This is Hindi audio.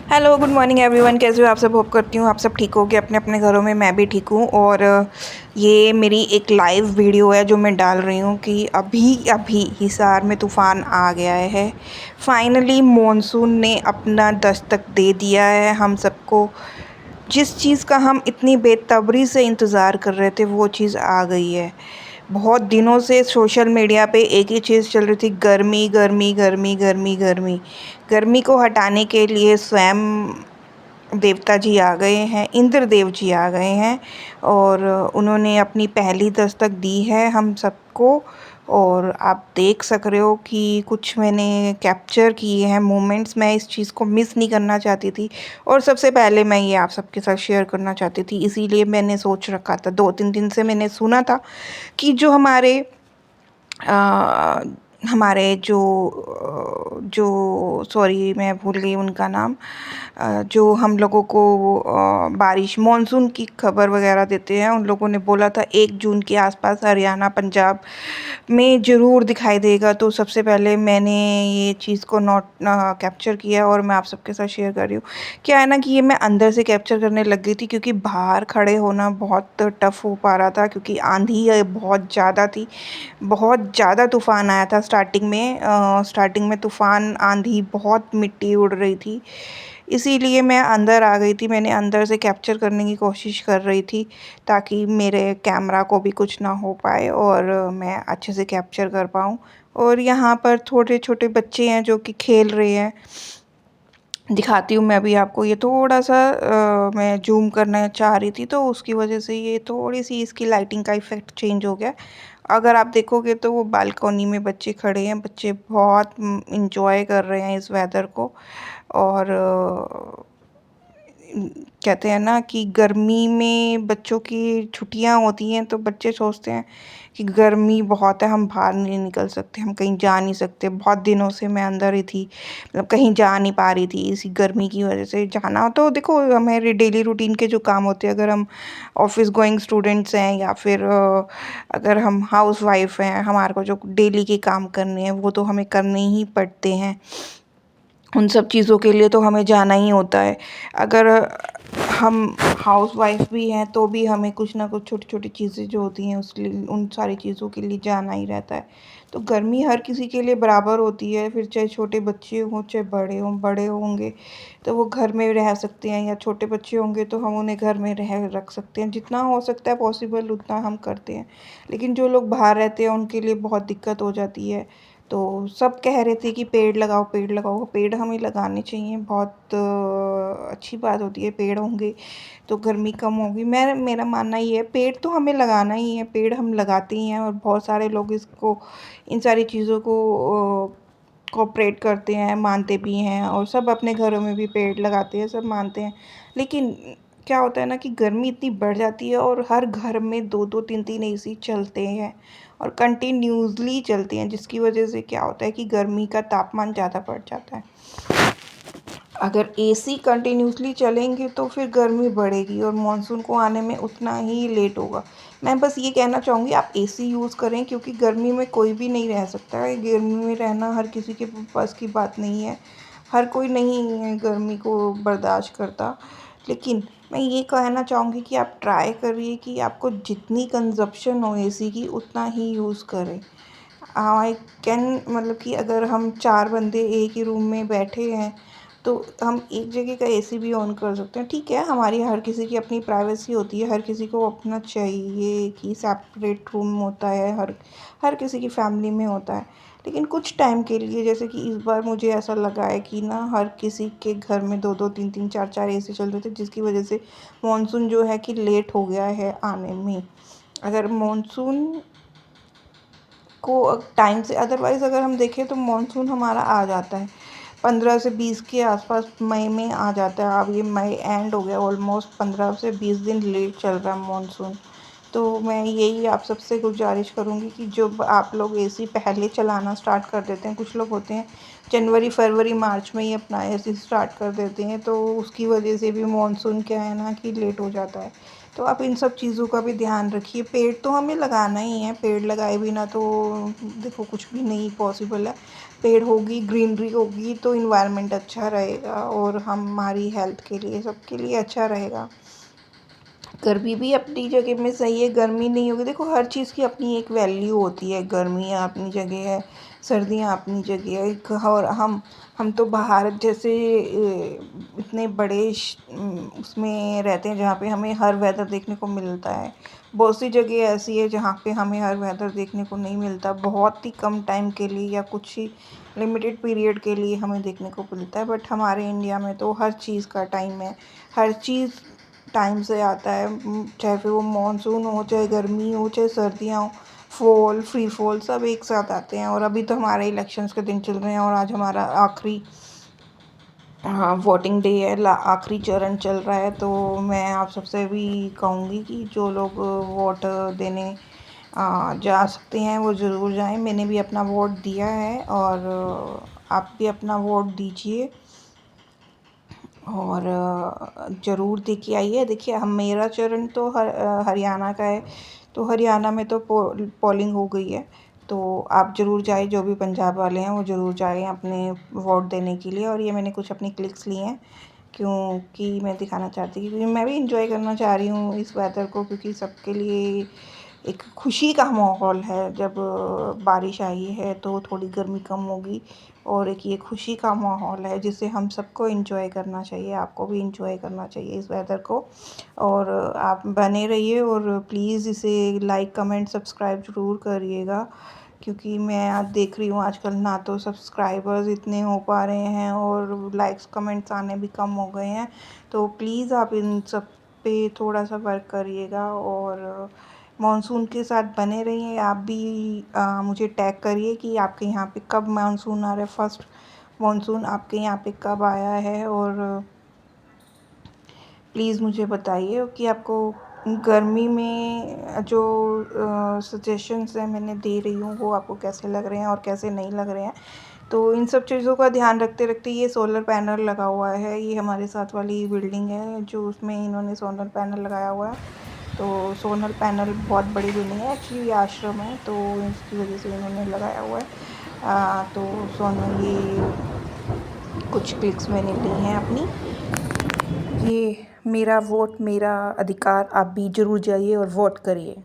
Hello, good morning everyone. कैसे हो आप सब? होप करती हूँ आप सब ठीक होगे अपने अपने घरों में। मैं भी ठीक हूँ। और ये मेरी एक लाइव वीडियो है जो मैं डाल रही हूँ कि अभी अभी हिसार में तूफ़ान आ गया है। फाइनली मॉनसून ने अपना दस्तक दे दिया है हम सबको। जिस चीज़ का हम इतनी बेतबरी से इंतज़ार कर रहे थे वो चीज़ आ गई है। बहुत दिनों से सोशल मीडिया पे एक ही चीज़ चल रही थी, गर्मी गर्मी गर्मी गर्मी गर्मी। गर्मी को हटाने के लिए स्वयं देवता जी आ गए हैं, इंद्र देव जी आ गए हैं और उन्होंने अपनी पहली दस्तक दी है हम सबको। और आप देख सक रहे हो कि कुछ मैंने कैप्चर किए हैं मोमेंट्स। मैं इस चीज़ को मिस नहीं करना चाहती थी और सबसे पहले मैं ये आप सबके साथ शेयर करना चाहती थी। इसीलिए मैंने सोच रखा था, 2-3 दिन से मैंने सुना था कि जो अ, हमारे जो सॉरी मैं भूल गई उनका नाम, जो हम लोगों को बारिश मानसून की खबर वगैरह देते हैं, उन लोगों ने बोला था 1 जून के आसपास हरियाणा पंजाब में ज़रूर दिखाई देगा। तो सबसे पहले मैंने ये चीज़ को नोट कैप्चर किया और मैं आप सबके साथ शेयर कर रही हूँ। क्या है ना कि ये मैं अंदर से कैप्चर करने लग गई थी क्योंकि बाहर खड़े होना बहुत टफ हो पा रहा था, क्योंकि आंधी बहुत ज़्यादा थी। बहुत ज़्यादा तूफ़ान आया था स्टार्टिंग में तूफ़ान आंधी, बहुत मिट्टी उड़ रही थी। इसीलिए मैं अंदर आ गई थी। मैंने अंदर से कैप्चर करने की कोशिश कर रही थी ताकि मेरे कैमरा को भी कुछ ना हो पाए और मैं अच्छे से कैप्चर कर पाऊँ। और यहाँ पर छोटे छोटे बच्चे हैं जो कि खेल रहे हैं। दिखाती हूँ मैं भी आपको। ये थोड़ा सा मैं जूम करना चाह रही थी तो उसकी वजह से ये थोड़ी सी इसकी लाइटिंग का इफ़ेक्ट चेंज हो गया। अगर आप देखोगे तो वो बालकनी में बच्चे खड़े हैं। बच्चे बहुत इंजॉय कर रहे हैं इस वेदर को। और कहते हैं ना कि गर्मी में बच्चों की छुट्टियां होती हैं तो बच्चे सोचते हैं कि गर्मी बहुत है, हम बाहर नहीं निकल सकते, हम कहीं जा नहीं सकते। बहुत दिनों से मैं अंदर ही थी, मतलब कहीं जा नहीं पा रही थी इसी गर्मी की वजह से। जाना हो तो देखो, हमारे डेली रूटीन के जो काम होते हैं, अगर हम ऑफिस गोइंग स्टूडेंट्स हैं या फिर अगर हम हाउस वाइफ हैं, हमारे को जो डेली के काम करने हैं वो तो हमें करने ही पड़ते हैं। उन सब चीज़ों के लिए तो हमें जाना ही होता है। अगर हम हाउस वाइफ भी हैं तो भी हमें कुछ ना कुछ छोटी छोटी चीज़ें जो होती हैं उस लिए उन सारी चीज़ों के लिए जाना ही रहता है। तो गर्मी हर किसी के लिए बराबर होती है, फिर चाहे छोटे बच्चे हों चाहे बड़े होंगे तो वो घर में रह सकते हैं, या छोटे बच्चे होंगे तो हम उन्हें घर में रख सकते हैं। जितना हो सकता है पॉसिबल उतना हम करते हैं। लेकिन जो लोग बाहर रहते हैं उनके लिए बहुत दिक्कत हो जाती है। तो सब कह रहे थे कि पेड़ लगाओ पेड़ लगाओ। पेड़ हमें लगाने चाहिए, बहुत अच्छी बात होती है। पेड़ होंगे तो गर्मी कम होगी। मेरा मानना ये है, पेड़ तो हमें लगाना ही है, पेड़ हम लगाते ही हैं और बहुत सारे लोग इसको इन सारी चीज़ों को कोऑपरेट करते हैं, मानते भी हैं और सब अपने घरों में भी पेड़ लगाते हैं, सब मानते हैं। लेकिन क्या होता है ना कि गर्मी इतनी बढ़ जाती है और हर घर में 2-2 3-3 एसी चलते हैं और कंटिन्यूसली चलते हैं, जिसकी वजह से क्या होता है कि गर्मी का तापमान ज़्यादा बढ़ जाता है। अगर एसी कंटिन्यूसली चलेंगे तो फिर गर्मी बढ़ेगी और मानसून को आने में उतना ही लेट होगा। मैं बस ये कहना चाहूँगी, आप एसी यूज़ करें, क्योंकि गर्मी में कोई भी नहीं रह सकता है। गर्मी में रहना हर किसी के बस की बात नहीं है। हर कोई नहीं गर्मी को बर्दाश्त करता। लेकिन मैं ये कहना चाहूँगी कि आप ट्राई करिए कि आपको जितनी कंज़प्शन हो एसी की उतना ही यूज़ करें। आई कैन, मतलब कि अगर हम 4 बंदे एक ही रूम में बैठे हैं तो हम एक जगह का एसी भी ऑन कर सकते हैं। ठीक है, हमारी हर किसी की अपनी प्राइवेसी होती है, हर किसी को अपना चाहिए कि सेपरेट रूम होता है, हर हर किसी की फैमिली में होता है। लेकिन कुछ टाइम के लिए, जैसे कि इस बार मुझे ऐसा लगा है कि ना हर किसी के घर में 2-2 3-3 4-4 एसी चल रहे थे, जिसकी वजह से मानसून जो है कि लेट हो गया है आने में। अगर मानसून को टाइम से, अदरवाइज़ अगर हम देखें तो मानसून हमारा आ जाता है 15 से 20 के आसपास, मई में आ जाता है। अब ये मई एंड हो गया, ऑलमोस्ट 15 से 20 दिन लेट चल रहा है मानसून। तो मैं यही आप सबसे गुजारिश करूँगी कि जब आप लोग एसी पहले चलाना स्टार्ट कर देते हैं, कुछ लोग होते हैं जनवरी फरवरी मार्च में ही अपना एसी स्टार्ट कर देते हैं, तो उसकी वजह से भी मानसून क्या है ना कि लेट हो जाता है। तो आप इन सब चीज़ों का भी ध्यान रखिए। पेड़ तो हमें लगाना ही है, पेड़ लगाए बिना तो देखो कुछ भी नहीं पॉसिबल है। पेड़ होगी, ग्रीनरी होगी तो इन्वायरमेंट अच्छा रहेगा और हमारी हेल्थ के लिए, सबके लिए अच्छा रहेगा। गर्मी भी अपनी जगह में सही है, गर्मी नहीं होगी, देखो हर चीज़ की अपनी एक वैल्यू होती है। गर्मियाँ अपनी जगह है, सर्दियाँ अपनी जगह है। एक और हम तो भारत जैसे इतने बड़े उसमें रहते हैं जहाँ पे हमें हर वेदर देखने को मिलता है। बहुत सी जगह ऐसी है जहाँ पे हमें हर वेदर देखने को नहीं मिलता, बहुत ही कम टाइम के लिए या कुछ ही लिमिटेड पीरियड के लिए हमें देखने को मिलता है। बट हमारे इंडिया में तो हर चीज़ का टाइम है, हर चीज़ टाइम से आता है। चाहे फिर वो मानसून हो, चाहे गर्मी हो, चाहे सर्दियाँ हो, फॉल, फ्री फॉल सब एक साथ आते हैं। और अभी तो हमारे इलेक्शंस के दिन चल रहे हैं और आज हमारा आखिरी वोटिंग डे है, आखिरी चरण चल रहा है। तो मैं आप सबसे भी कहूँगी कि जो लोग वोट देने जा सकते हैं वो ज़रूर जाएं। मैंने भी अपना वोट दिया है और आप भी अपना वोट दीजिए और ज़रूर दे के आइए। देखिए हम, मेरा चरण तो हरियाणा का है, तो हरियाणा में तो पोलिंग हो गई है। तो आप ज़रूर जाएं, जो भी पंजाब वाले हैं वो ज़रूर जाएं अपने वोट देने के लिए। और ये मैंने कुछ अपनी क्लिक्स ली हैं क्योंकि मैं दिखाना चाहती हूँ, क्योंकि मैं भी इंजॉय करना चाह रही हूँ इस वेदर को, क्योंकि सबके लिए एक खुशी का माहौल है। जब बारिश आई है तो थोड़ी गर्मी कम होगी और एक ये खुशी का माहौल है जिसे हम सबको एंजॉय करना चाहिए। आपको भी एंजॉय करना चाहिए इस वेदर को। और आप बने रहिए और प्लीज़ इसे लाइक, कमेंट, सब्सक्राइब ज़रूर करिएगा, क्योंकि मैं आज देख रही हूँ आजकल ना तो सब्सक्राइबर्स इतने हो पा रहे हैं और लाइक्स कमेंट्स आने भी कम हो गए हैं। तो प्लीज़ आप इन सब पे थोड़ा सा वर्क करिएगा और मानसून के साथ बने रहिए। आप भी मुझे टैग करिए कि आपके यहाँ पे कब मानसून आ रहा है, फर्स्ट मानसून आपके यहाँ पे कब आया है। और प्लीज़ मुझे बताइए कि आपको गर्मी में जो सजेशंस हैं मैंने दे रही हूँ वो आपको कैसे लग रहे हैं और कैसे नहीं लग रहे हैं। तो इन सब चीज़ों का ध्यान रखते रखते ये सोलर पैनल लगा हुआ है, ये हमारे साथ वाली बिल्डिंग है जो उसमें इन्होंने सोलर पैनल लगाया हुआ है। तो सोलर पैनल बहुत बड़ी बिल्डिंग है, एक्चुअली आश्रम है, तो इसकी वजह से इन्होंने लगाया हुआ है। तो सोनल, ये कुछ क्लिक्स मैंने ली हैं अपनी। ये मेरा वोट मेरा अधिकार, आप भी ज़रूर जाइए और वोट करिए।